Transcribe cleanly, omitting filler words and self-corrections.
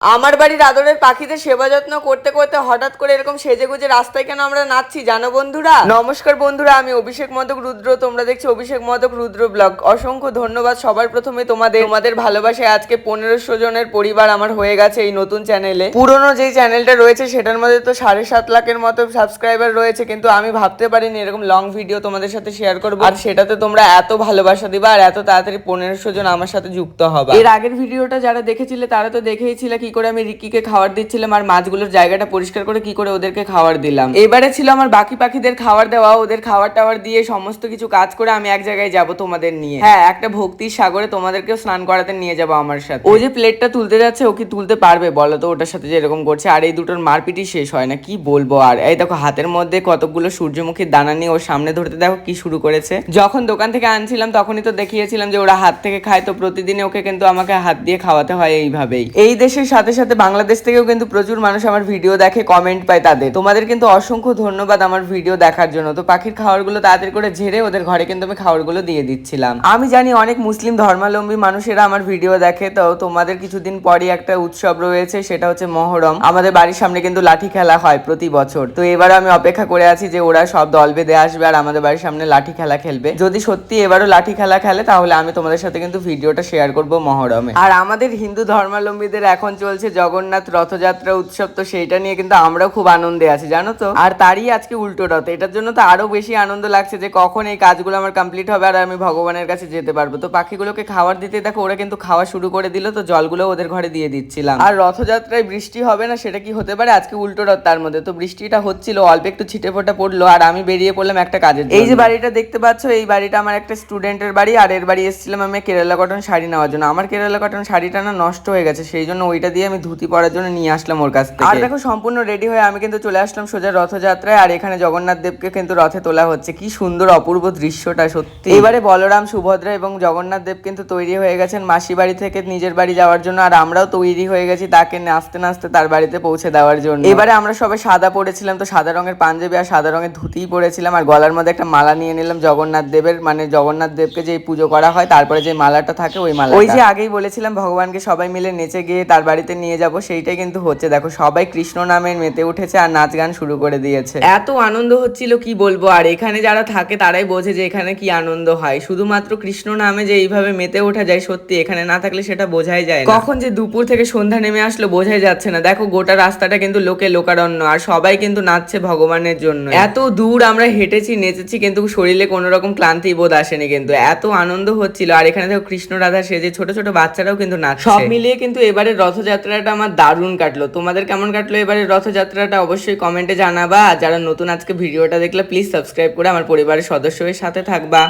আমার বাড়ির আদরের পাখিদের সেবা যত্ন করতে করতে হঠাৎ করে এরকম সেজেগুজে রাস্তায় কেন আমরা নাচছি জানো বন্ধুরা? নমস্কার বন্ধুরা, আমি অভিষেক মদক রুদ্র, তোমরা দেখছো অভিষেক মদক রুদ্র ব্লগ। অসংখ্য ধন্যবাদ সবার প্রথমে তোমাদের ভালোবাসায় আজকে 1500 জনের পরিবার আমার হয়ে গেছে এই নতুন চ্যানেলে। পুরনো যে চ্যানেলটা রয়েছে সেটার মধ্যে তো 7.5 লাখের মতো সাবস্ক্রাইবার রয়েছে, কিন্তু আমি ভাবতে পারিনি এরকম লং ভিডিও তোমাদের সাথে শেয়ার করবো, আর সেটাতে তোমরা এত ভালোবাসা দিবা আর এত তাড়াতাড়ি 1500 জন আমার সাথে যুক্ত হবে। এর আগের ভিডিওটা যারা দেখেছিলে তারা তো দেখেইছিলে কি করে আমি রিক্কিকে খাবার দিচ্ছিলাম আর মাছগুলোর জায়গাটা পরিষ্কার করে কি করে ওদেরকে খাবার দিলাম। এবারে ছিল আমার বাকি পাখিদের খাবার দেওয়া, ওদের খাবার টাওয়ার দিয়ে সমস্ত কিছু কাজ করে আমি এক জায়গায় যাব তোমাদের নিয়ে। হ্যাঁ, একটা ভক্তির সাগরে তোমাদেরকেও স্নান করাতে নিয়ে যাবো আমার সাথে। ও যে প্লেটটা তুলতে যাচ্ছে ও কি তুলতে পারবে বলো তো? ওটার সাথে যে এরকম করছে, আর এই দুটোর মারপিটই শেষ হয় না, কি বলবো। আর এই দেখো হাতের মধ্যে কতগুলো সূর্যমুখীর দানা নিয়ে ওর সামনে ধরতে দেখো কি শুরু করেছে। যখন দোকান থেকে আনছিলাম তখনই তো দেখিয়েছিলাম যে ওরা হাত থেকে খায়, তো প্রতিদিনে ওকে কিন্তু আমাকে হাত দিয়ে খাওয়াতে হয় এইভাবেই। এই দেশের সাথে সাথে বাংলাদেশ থেকেও কিন্তু প্রচুর মানুষ আমার ভিডিও দেখে, কমেন্ট পায় তাদের। তোমাদের কিন্তু অসংখ্য ধন্যবাদ আমার ভিডিও দেখার জন্য। তো পাখির খাবারগুলো তাড়াতাড়ি করে ঝেড়ে ওদের ঘরে কিন্তু আমি খাবারগুলো দিয়ে দিচ্ছিলাম। আমি জানি অনেক মুসলিম ধর্মাবলম্বী মানুষেরা আমার ভিডিও দেখে, তো তোমাদের কিছুদিন পরই একটা উৎসব রয়েছে, সেটা হচ্ছে মহরম। আমাদের বাড়ির সামনে কিন্তু লাঠি খেলা হয় প্রতি বছর, তো এবারও আমি অপেক্ষা করে আছি যে ওরা সব দল বেঁধে আসবে আর আমাদের বাড়ির সামনে লাঠি খেলা খেলবে। যদি সত্যি এবারও লাঠি খেলা খেলে তাহলে আমি তোমাদের সাথে কিন্তু ভিডিওটা শেয়ার করব মহরমে। আর আমাদের হিন্দু ধর্মাবলম্বীদের এখন চলছে জগন্নাথ রথযাত্রা উৎসব, তো সেইটা নিয়ে কিন্তু আমরাও খুব আনন্দে আছি জানো তো। আর তারই আজকে উল্টো রথ, এটার জন্য তো আরো বেশি আনন্দ লাগছে যে কখন এই কাজগুলো আমার কমপ্লিট হবে আর আমি ভগবানের কাছে যেতে পারবো। তো পাখিগুলোকে খাবার দিতে দেখো ওরা কিন্তু খাওয়া শুরু করে দিল, তো জলগুলো ওদের ঘরে দিয়ে দিচ্ছিলাম। আর রথযাত্রায় বৃষ্টি হবে না সেটা কি হতে পারে? আজকে উল্টো রথ, তার মধ্যে তো বৃষ্টিটা হচ্ছিল, অল্প একটু ছিটে ফোটা পড়লো আর আমি বেরিয়ে পড়লাম একটা কাজের জন্য। এই যে বাড়িটা দেখতে পাচ্ছ, এই বাড়িটা আমার একটা স্টুডেন্টের বাড়ি, আর এর বাড়ি এসেছিলাম আমি কেরালা কটন শাড়ি নেওয়ার জন্য। আমার কেরালা কটন শাড়িটা না নষ্ট হয়ে গেছে, সেই জন্য ওইটা দিয়ে আমি ধুতি পরার জন্য নিয়ে আসলাম ওর কাছ থেকে। আর দেখো সম্পূর্ণ রেডি হয়ে আমি কিন্তু চলে আসলাম সোজা রথযাত্রায়, আর এখানে জগন্নাথ দেবকে কিন্তু রথে তোলা হচ্ছে। কি সুন্দর অপূর্ব দৃশ্যটা সত্যি। এবারে বলরাম, সুভদ্রা এবং জগন্নাথ দেব কিন্তু তৈরি হয়ে গেছেন মাসি বাড়ি থেকে নিজের বাড়ি যাওয়ার জন্য, আর আমরাও তৈরি হয়ে গেছি তাকে নাচতে নাচতে তার বাড়িতে পৌঁছে দেওয়ার জন্য। এবারে আমরা সবাই সাদা পরেছিলাম, তো সাদা রঙের পাঞ্জাবি আর সাদা রঙের ধুতিই পরেছিলাম, আর গলার মধ্যে একটা মালা নিয়ে নিলাম জগন্নাথ দেবের, মানে জগন্নাথ দেবকে যে পুজো করা হয় তারপরে যে মালাটা থাকে ওই মালা। ওই যে আগেই বলেছিলাম ভগবানকে সবাই মিলে নেচে গিয়ে তার বাড়িতে নিয়ে যাব, সেইটাই কিন্তু হচ্ছে। দেখো সবাই কৃষ্ণ নামে মেতে উঠেছে আর নাচ গান শুরু করে দিয়েছে। এত আনন্দ হচ্ছিল কি বলবো। আর এখানে যারা থাকে তারাই বোঝে যে এখানে কি আনন্দ হয়। শুধুমাত্র কৃষ্ণ নামে যে এইভাবে মেতে ওঠা যায়, সত্যি এখানে না থাকলে সেটা বোঝাই যায় না। কখন যে দুপুর থেকে সন্ধ্যা নেমে আসলো বোঝাই যাচ্ছে না। দেখো গোটা রাস্তাটা কিন্তু লোকে লোকারণ্য, আর সবাই কিন্তু নাচছে ভগবানের জন্য। এত দূর আমরা হেঁটেছি, নেচেছি, কিন্তু শরীরে কোনো রকম ক্লান্তি বোধ আসেনি, কিন্তু এত আনন্দ হচ্ছিল। আর এখানে দেখো কৃষ্ণ রাধা সেজে ছোট ছোট বাচ্চারাও কিন্তু নাচছে। সব মিলিয়ে কিন্তু এবারে রথযাত্রাটা আমার দারুণ কাটলো। তোমাদের কেমন কাটলো এবারে রথযাত্রাটা অবশ্যই কমেন্টে জানাবা। আর যারা নতুন আজকে ভিডিওটা দেখলে প্লিজ সাবস্ক্রাইব করে আমার পরিবারের সদস্যের সাথে থাকবা।